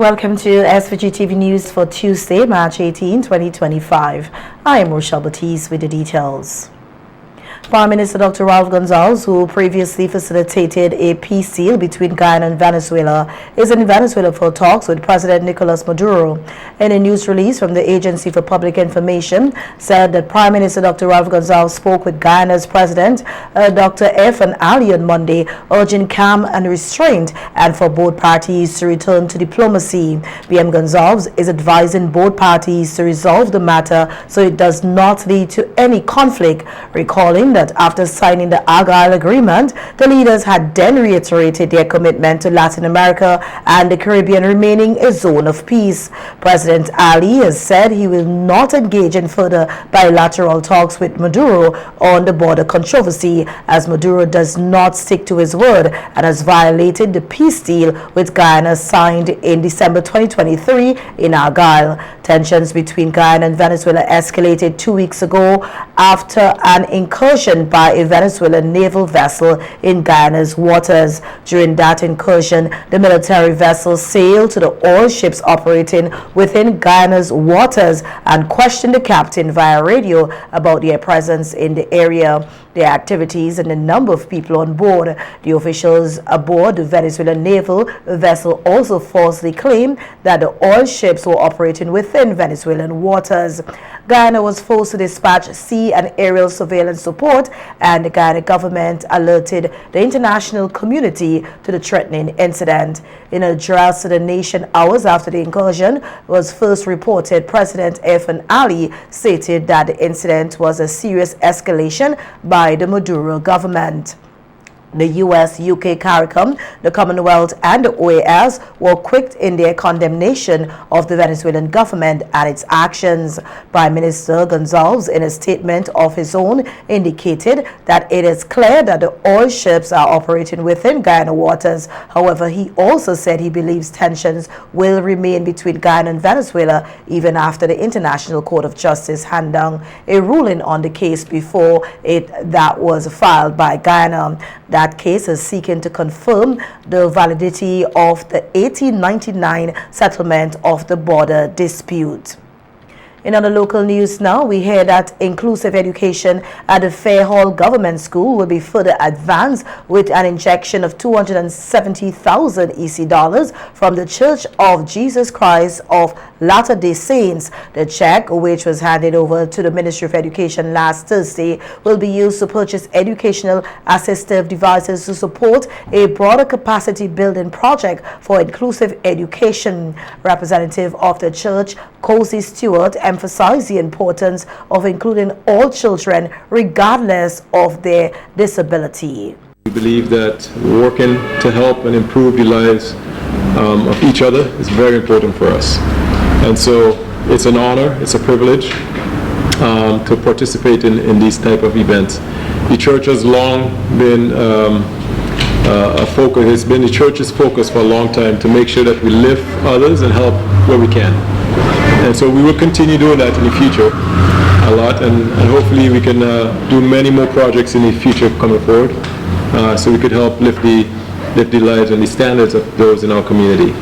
Welcome to SVG-TV News for Tuesday, March 18, 2025. I am Rochelle Batiste with the details. Prime Minister Dr. Ralph Gonsalves, who previously facilitated a peace deal between Guyana and Venezuela, is in Venezuela for talks with President Nicolas Maduro. In a news release from the Agency for Public Information, said that Prime Minister Dr. Ralph Gonsalves spoke with Guyana's President Dr. Irfan Ali on Monday, urging calm and restraint and for both parties to return to diplomacy. PM Gonsalves is advising both parties to resolve the matter so it does not lead to any conflict, recalling that after signing the Argyle Agreement, the leaders had then reiterated their commitment to Latin America and the Caribbean remaining a zone of peace. President Ali has said he will not engage in further bilateral talks with Maduro on the border controversy, as Maduro does not stick to his word and has violated the peace deal with Guyana signed in December 2023 in Argyle. Tensions between Guyana and Venezuela escalated 2 weeks ago after an incursion by a Venezuelan naval vessel in Guyana's waters. During that incursion, the military vessel sailed to the oil ships operating within Guyana's waters and questioned the captain via radio about their presence in the area, their activities, and the number of people on board. The officials aboard the Venezuelan naval vessel also falsely claimed that the oil ships were operating within Venezuelan waters. Guyana was forced to dispatch sea and aerial surveillance support, and the Guyana government alerted the international community to the threatening incident. In an address to the nation hours after the incursion was first reported, President Irfan Ali stated that the incident was a serious escalation by the Maduro government. The US, UK, CARICOM, the Commonwealth, and the OAS were quick in their condemnation of the Venezuelan government and its actions. Prime Minister Gonsalves, in a statement of his own, indicated that it is clear that the oil ships are operating within Guyana waters. However, he also said he believes tensions will remain between Guyana and Venezuela even after the International Court of Justice handed down a ruling on the case before it that was filed by Guyana. That case is seeking to confirm the validity of the 1899 settlement of the border dispute. In other local news now, we hear that inclusive education at the Fairhall Government School will be further advanced with an injection of 270,000 EC dollars from the Church of Jesus Christ of Latter-day Saints. The check, which was handed over to the Ministry of Education last Thursday, will be used to purchase educational assistive devices to support a broader capacity building project for inclusive education. Representative of the church, Cozy Stewart, emphasized the importance of including all children regardless of their disability. We believe that working to help and improve the lives of each other is very important for us. And so it's an honor, it's a privilege to participate in these type of events. The church has long been a focus, it's been the church's focus for a long time to make sure that we lift others and help where we can. And so we will continue doing that in the future a lot, and hopefully we can do many more projects in the future coming forward so we could help lift the lives and the standards of those in our community.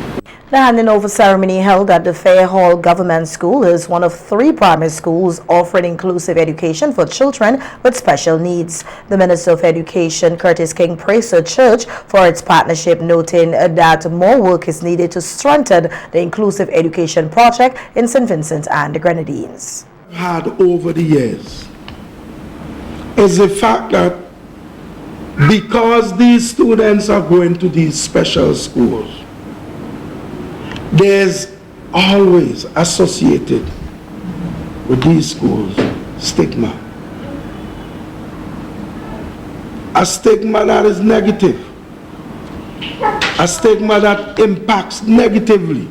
The handing over ceremony held at the Fairhall Government School is one of 3 primary schools offering inclusive education for children with special needs. The Minister of Education, Curtis King, praised the church for its partnership, noting that more work is needed to strengthen the inclusive education project in St. Vincent and the Grenadines. Had over the years is the fact that because these students are going to these special schools, there's always associated with these schools stigma. A stigma that is negative. A stigma that impacts negatively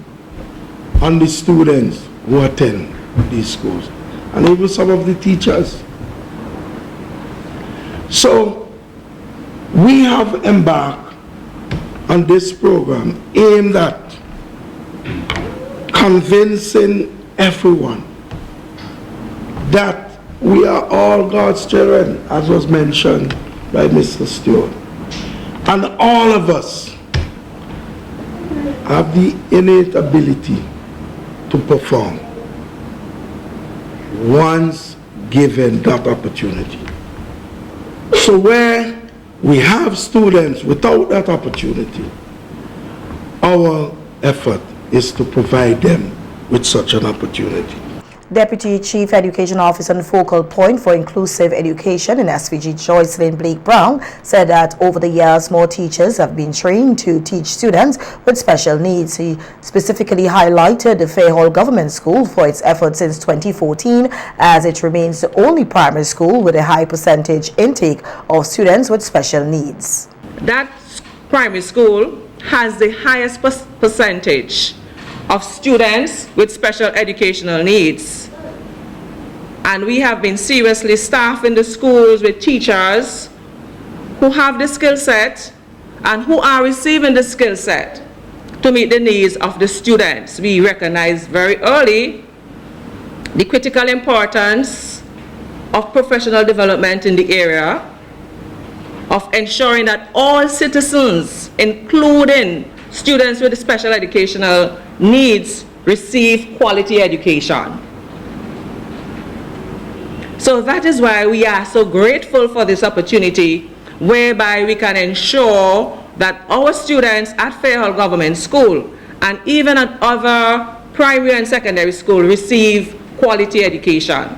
on the students who attend these schools and even some of the teachers. So we have embarked on this program aimed at convincing everyone that we are all God's children, as was mentioned by Mr. Stewart. And all of us have the innate ability to perform once given that opportunity. So where we have students without that opportunity, our effort is to provide them with such an opportunity. Deputy Chief Education Officer and Focal Point for Inclusive Education in SVG, Joycelyn Blake Brown, said that over the years more teachers have been trained to teach students with special needs. He specifically highlighted the Fairhall Government School for its efforts since 2014, as it remains the only primary school with a high percentage intake of students with special needs. That primary school has the highest percentage of students with special educational needs. And we have been seriously staffing the schools with teachers who have the skill set and who are receiving the skill set to meet the needs of the students. We recognize very early the critical importance of professional development in the area, of ensuring that all citizens, including students with special educational needs, receive quality education. So that is why we are so grateful for this opportunity, whereby we can ensure that our students at Fairhall Government School and even at other primary and secondary school receive quality education.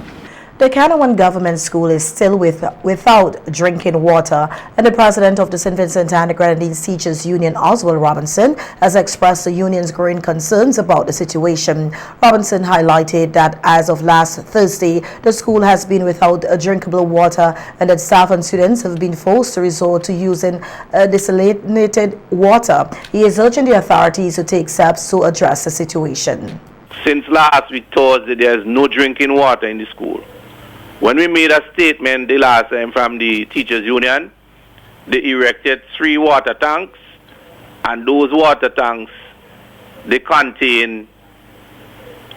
The Canouan Government School is still without drinking water, and the president of the St. Vincent and the Grenadines Teachers Union, Oswald Robinson, has expressed the union's growing concerns about the situation. Robinson highlighted that as of last Thursday, the school has been without drinkable water, and that staff and students have been forced to resort to using desalinated water. He is urging the authorities to take steps to address the situation. Since last week Thursday, there is no drinking water in the school. When we made a statement the last time from the Teachers Union, they erected 3 water tanks, and those water tanks, they contain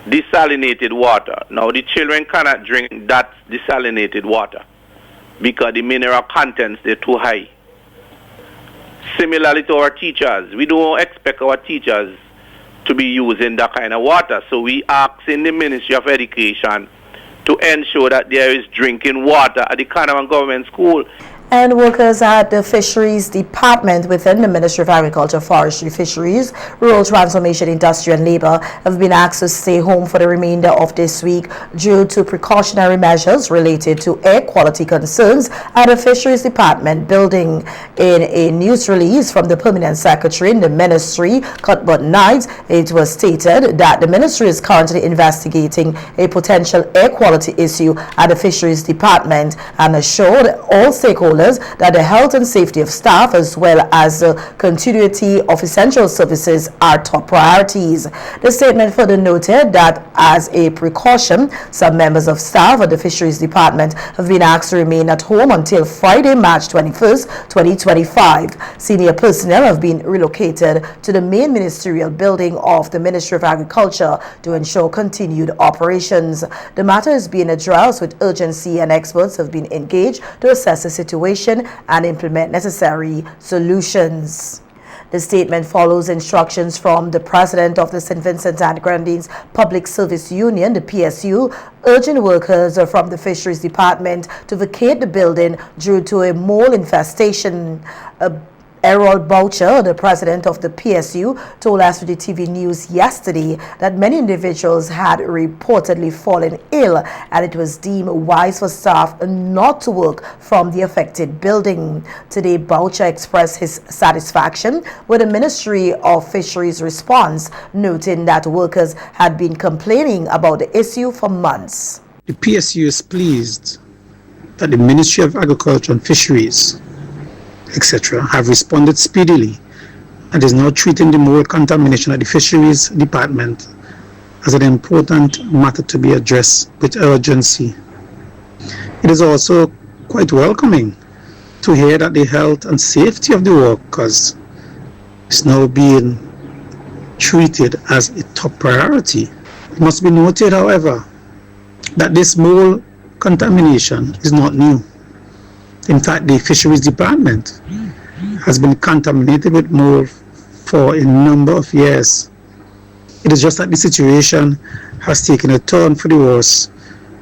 desalinated water. Now the children cannot drink that desalinated water because the mineral contents, they're too high. Similarly to our teachers, we don't expect our teachers to be using that kind of water, so we ask in the Ministry of Education to ensure that there is drinking water at the Canouan Government School. And workers at the Fisheries Department within the Ministry of Agriculture, Forestry, Fisheries, Rural Transformation, Industry and Labour have been asked to stay home for the remainder of this week due to precautionary measures related to air quality concerns at the Fisheries Department building. In a news release from the Permanent Secretary in the Ministry, Cuthbert Knight, it was stated that the Ministry is currently investigating a potential air quality issue at the Fisheries Department and assured all stakeholders that the health and safety of staff as well as the continuity of essential services are top priorities. The statement further noted that as a precaution, some members of staff at the Fisheries Department have been asked to remain at home until Friday, March 21st, 2025. Senior personnel have been relocated to the main ministerial building of the Ministry of Agriculture to ensure continued operations. The matter is being addressed with urgency, and experts have been engaged to assess the situation and implement necessary solutions. The statement follows instructions from the president of the St. Vincent and Grenadines Public Service Union, the PSU, urging workers from the Fisheries Department to vacate the building due to a mole infestation. Errol Boucher, the president of the PSU, told SVG-TV News yesterday that many individuals had reportedly fallen ill and it was deemed wise for staff not to work from the affected building. Today, Boucher expressed his satisfaction with the Ministry of Fisheries response, noting that workers had been complaining about the issue for months. The PSU is pleased that the Ministry of Agriculture and Fisheries, etc., have responded speedily and is now treating the mold contamination at the Fisheries Department as an important matter to be addressed with urgency. It is also quite welcoming to hear that the health and safety of the workers is now being treated as a top priority. It must be noted, however, that this mold contamination is not new. In fact, the Fisheries Department has been contaminated with mold for a number of years. It is just that the situation has taken a turn for the worse,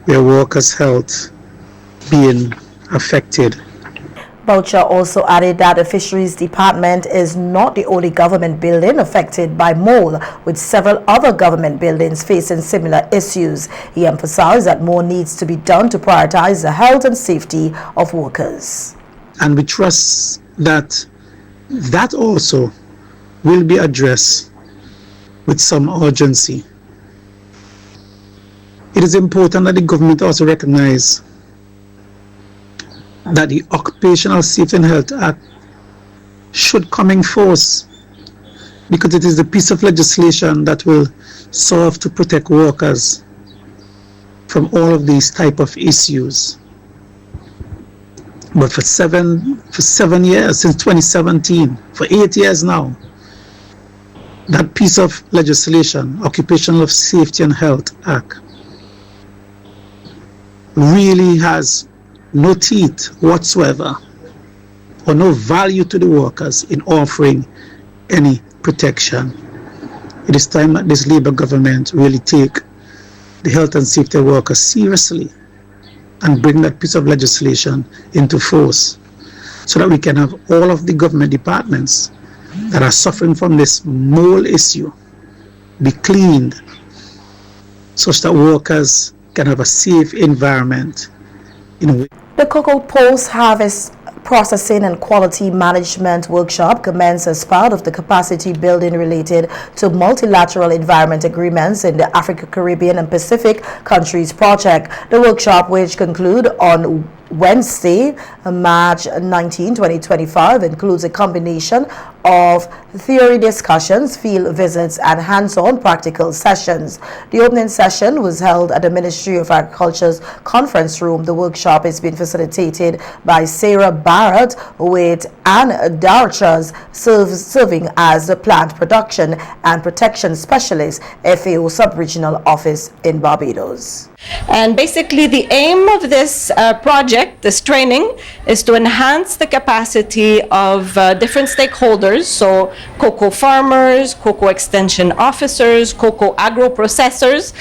where workers' health being affected. Boucher also added that the Fisheries Department is not the only government building affected by mold, with several other government buildings facing similar issues. He emphasized that more needs to be done to prioritize the health and safety of workers. And we trust that that also will be addressed with some urgency. It is important that the government also recognize that the Occupational Safety and Health Act should come in force, because it is the piece of legislation that will serve to protect workers from all of these type of issues. But for seven years, since 2017, for 8 years now, that piece of legislation, Occupational Safety and Health Act, really has no teeth whatsoever, or no value to the workers in offering any protection. It is time that this Labour government really take the health and safety of workers seriously and bring that piece of legislation into force, so that we can have all of the government departments that are suffering from this mold issue be cleaned, such that workers can have a safe environment in which. The cocoa post-harvest processing and quality management workshop commenced as part of the capacity building related to multilateral environment agreements in the Africa, Caribbean and Pacific countries project. The workshop, which conclude on Wednesday, March 19, 2025, includes a combination of theory discussions, field visits, and hands-on practical sessions. The opening session was held at the Ministry of Agriculture's conference room. The workshop is being facilitated by Sarah Barrett, with Anne Darchers serving as the Plant Production and Protection Specialist, FAO Sub-Regional Office in Barbados. And basically the aim of this project, this training, is to enhance the capacity of different stakeholders, so cocoa farmers, cocoa extension officers, cocoa agro-processors,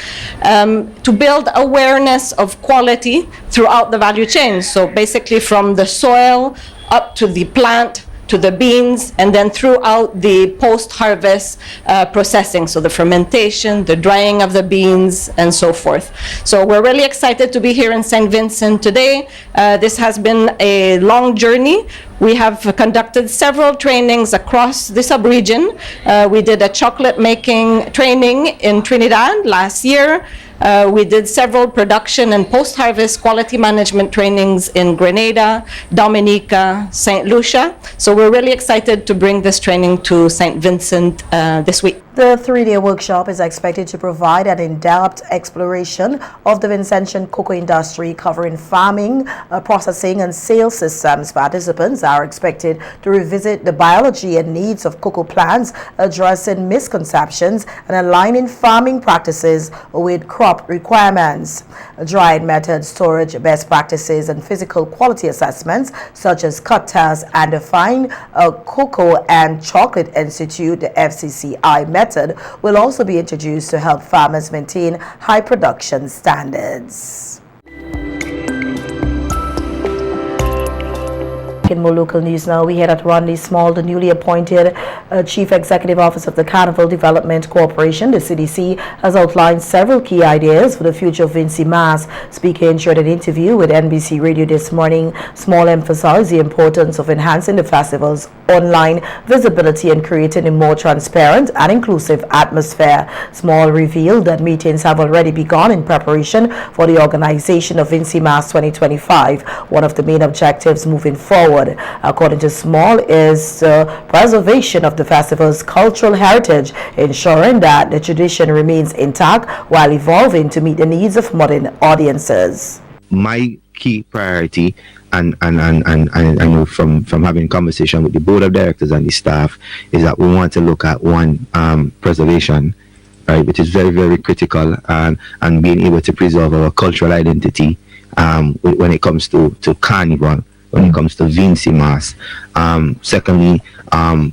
to build awareness of quality throughout the value chain. So basically from the soil up to the plant, to the beans, and then throughout the post-harvest processing, so the fermentation, the drying of the beans, and so forth. So we're really excited to be here in St. Vincent today. This has been a long journey. We have conducted several trainings across the sub-region. We did a chocolate making training in Trinidad last year. We did several production and post-harvest quality management trainings in Grenada, Dominica, St. Lucia. So we're really excited to bring this training to St. Vincent this week. The three-day workshop is expected to provide an in-depth exploration of the Vincentian cocoa industry, covering farming, processing, and sales systems. Participants are expected to revisit the biology and needs of cocoa plants, addressing misconceptions and aligning farming practices with crop requirements. Drying methods, storage best practices, and physical quality assessments, such as cut tests, and the Fine Cocoa and Chocolate Institute, the FCCI method, will also be introduced to help farmers maintain high production standards. In more local news now, we hear that Rodney Small, the newly appointed Chief Executive Officer of the Carnival Development Corporation, the CDC, has outlined several key ideas for the future of Vincy Mass. Speaking during an interview with NBC Radio this morning, Small emphasized the importance of enhancing the festival's online visibility and creating a more transparent and inclusive atmosphere. Small revealed that meetings have already begun in preparation for the organization of Vincy Mass 2025. One of the main objectives moving forward, according to Small, is the preservation of the festival's cultural heritage, ensuring that the tradition remains intact while evolving to meet the needs of modern audiences. My key priority, and I know from having conversation with the board of directors and the staff, is that we want to look at one, preservation, right, which is very, very critical, and being able to preserve our cultural identity when it comes to Carnival, when it comes to Vincy Mass. Secondly,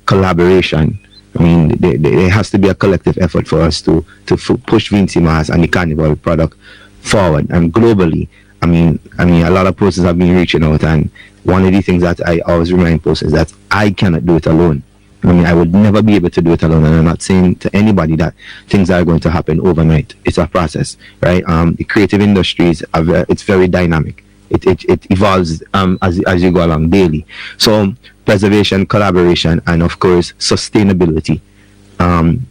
collaboration, I mean, there has to be a collective effort for us to push Vincy Mas and the Carnival product forward. And globally, I mean, a lot of persons have been reaching out, and one of the things that I always remind persons is that I cannot do it alone. I mean, I would never be able to do it alone, and I'm not saying to anybody that things are going to happen overnight. It's a process, right? The creative industries it's very dynamic. It evolves as you go along daily. So preservation, collaboration, and of course sustainability. When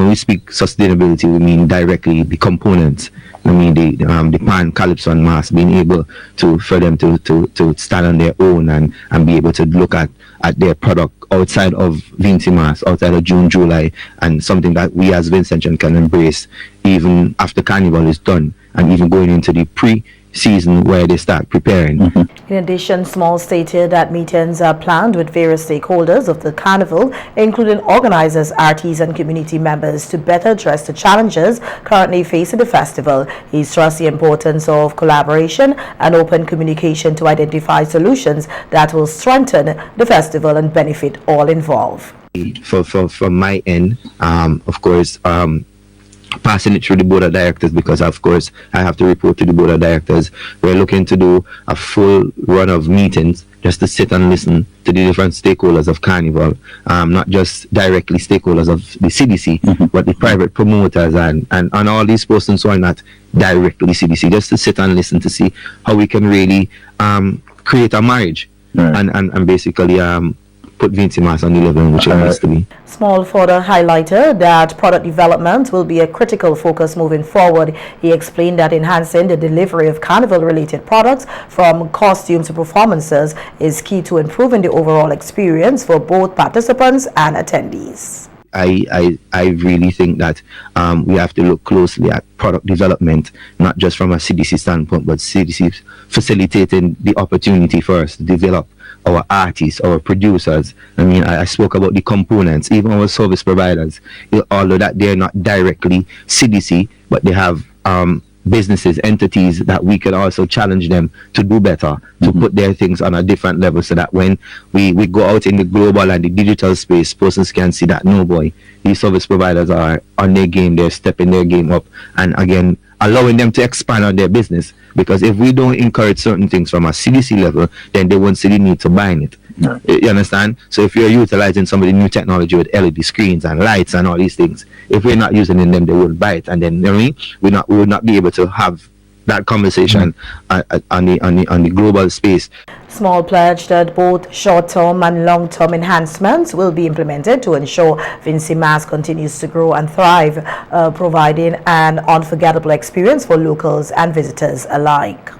we speak sustainability, we mean directly the components. I mean the pan, calypso, and mass being able for them to stand on their own and be able to look at their product outside of Vincy Mas, outside of June, July, and something that we as Vincentian can embrace even after Carnival is done, and even going into the pre-season where they start preparing. In addition, Small stated that meetings are planned with various stakeholders of the carnival, including organizers, artists, and community members, to better address the challenges currently facing the festival. He stressed the importance of collaboration and open communication to identify solutions that will strengthen the festival and benefit all involved. From my end, of course, passing it through the board of directors, because of course I have to report to the board of directors. We're looking to do a full run of meetings just to sit and listen to the different stakeholders of Carnival, not just directly stakeholders of the CDC, but the private promoters and all these persons who are not directly CDC, just to sit and listen to see how we can really create a marriage, and basically put Vincy Mas on the level in which it needs to be. Small further highlighted that product development will be a critical focus moving forward. He explained that enhancing the delivery of carnival-related products, from costumes to performances, is key to improving the overall experience for both participants and attendees. I really think that we have to look closely at product development, not just from a CDC standpoint, but CDC facilitating the opportunity for us to develop our artists, our producers. I mean, I spoke about the components, even our service providers, although that they're not directly CDC, but they have businesses, entities that we can also challenge them to do better, to put their things on a different level, so that when we go out in the global and the digital space, persons can see that, no boy, these service providers are on their game, they're stepping their game up, and again, allowing them to expand on their business. Because if we don't encourage certain things from a CDC level, then they won't see the need to buy it. You understand? So if you're utilizing some of the new technology with LED screens and lights and all these things, if we're not using them, they won't buy it. And then, you know what I mean? We will not be able to have that conversation on the global space. Small pledged that both short-term and long-term enhancements will be implemented to ensure Vincy Mas continues to grow and thrive, providing an unforgettable experience for locals and visitors alike.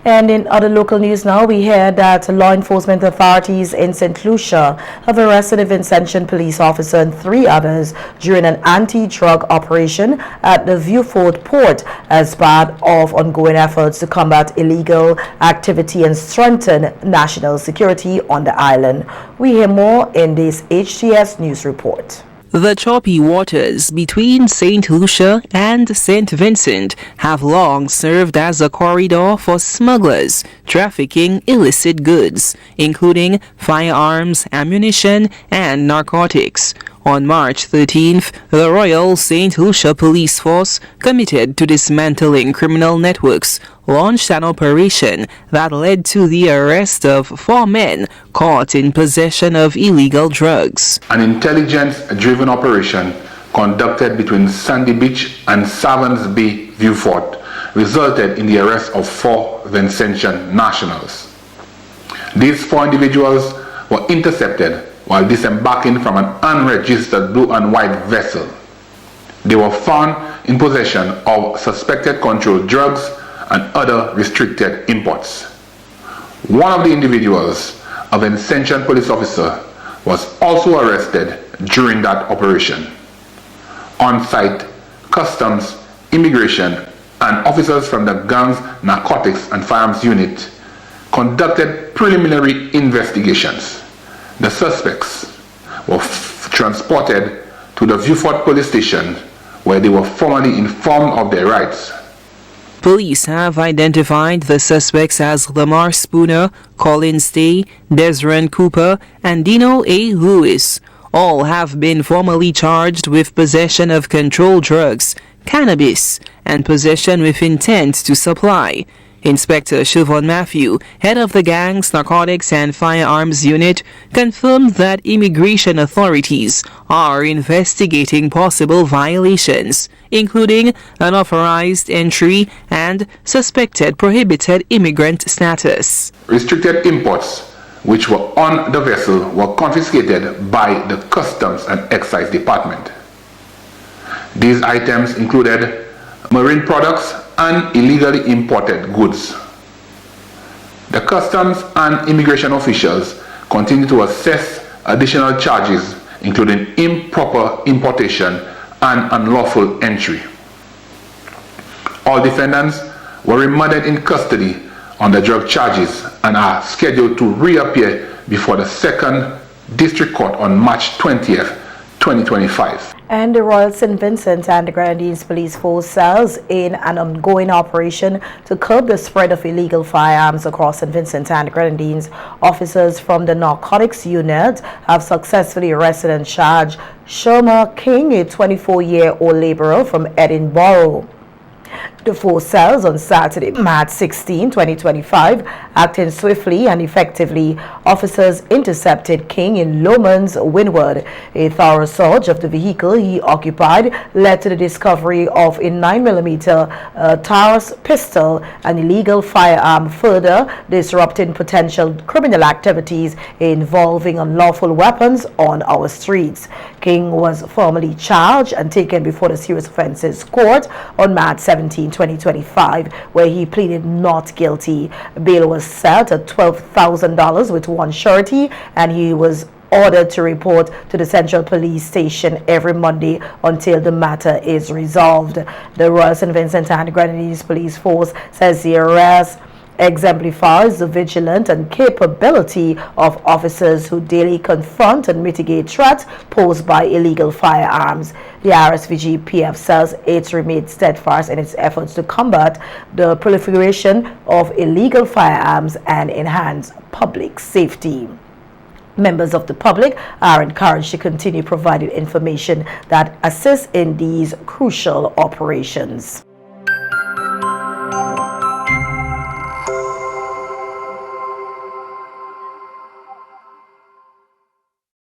And in other local news now, we hear that law enforcement authorities in St. Lucia have arrested a Vincentian police officer and 3 others during an anti-drug operation at the Vieux-Fort port as part of ongoing efforts to combat illegal activity and strengthen national security on the island. We hear more in this HTS News report. The choppy waters between St. Lucia and St. Vincent have long served as a corridor for smugglers trafficking illicit goods, including firearms, ammunition, and narcotics. On March 13th, the Royal St. Lucia Police Force, committed to dismantling criminal networks, launched an operation that led to the arrest of 4 men caught in possession of illegal drugs. An intelligence-driven operation conducted between Sandy Beach and Savans Bay Vieux-Fort resulted in the arrest of 4 Vincentian nationals. These 4 individuals were intercepted while disembarking from an unregistered blue and white vessel. They were found in possession of suspected controlled drugs and other restricted imports. One of the individuals, a Vincentian police officer, was also arrested during that operation. On site, customs, immigration, and officers from the gang's narcotics and firearms unit conducted preliminary investigations. The suspects were transported to the Vieux-Fort police station, where they were formally informed of their rights. Police have identified the suspects as Lamar Spooner, Colin Stay, Desron Cooper, and Dino A. Lewis. All have been formally charged with possession of controlled drugs, cannabis, and possession with intent to supply. Inspector Siobhan Matthew, head of the gang's narcotics and firearms unit, confirmed that immigration authorities are investigating possible violations, including unauthorized entry and suspected prohibited immigrant status. Restricted imports which were on the vessel were confiscated by the Customs and Excise Department. These items included marine products and illegally imported goods. The Customs and Immigration officials continue to assess additional charges, including improper importation and unlawful entry. All defendants were remanded in custody on the drug charges and are scheduled to reappear before the 2nd District Court on March 20th, 2025. And the Royal St. Vincent and the Grenadines Police Force cells in an ongoing operation to curb the spread of illegal firearms across St. Vincent and the Grenadines. Officers from the narcotics unit have successfully arrested and charged Sherma King, a 24-year-old laborer from Edinburgh. The 4 cells on Saturday, March 16, 2025, acting swiftly and effectively, officers intercepted King in Lomans, Windward. A thorough search of the vehicle he occupied led to the discovery of a 9mm Taurus pistol, an illegal firearm, further disrupting potential criminal activities involving unlawful weapons on our streets. King was formally charged and taken before the Serious Offences Court on March 17, 2025, where he pleaded not guilty. Bail was set at $12,000 with one surety, and he was ordered to report to the Central Police Station every Monday until the matter is resolved. The Royal St. Vincent and Grenadines Police Force says the arrest exemplifies the vigilance and capability of officers who daily confront and mitigate threats posed by illegal firearms. The SVG-PF says it remains steadfast in its efforts to combat the proliferation of illegal firearms and enhance public safety. Members of the public are encouraged to continue providing information that assists in these crucial operations.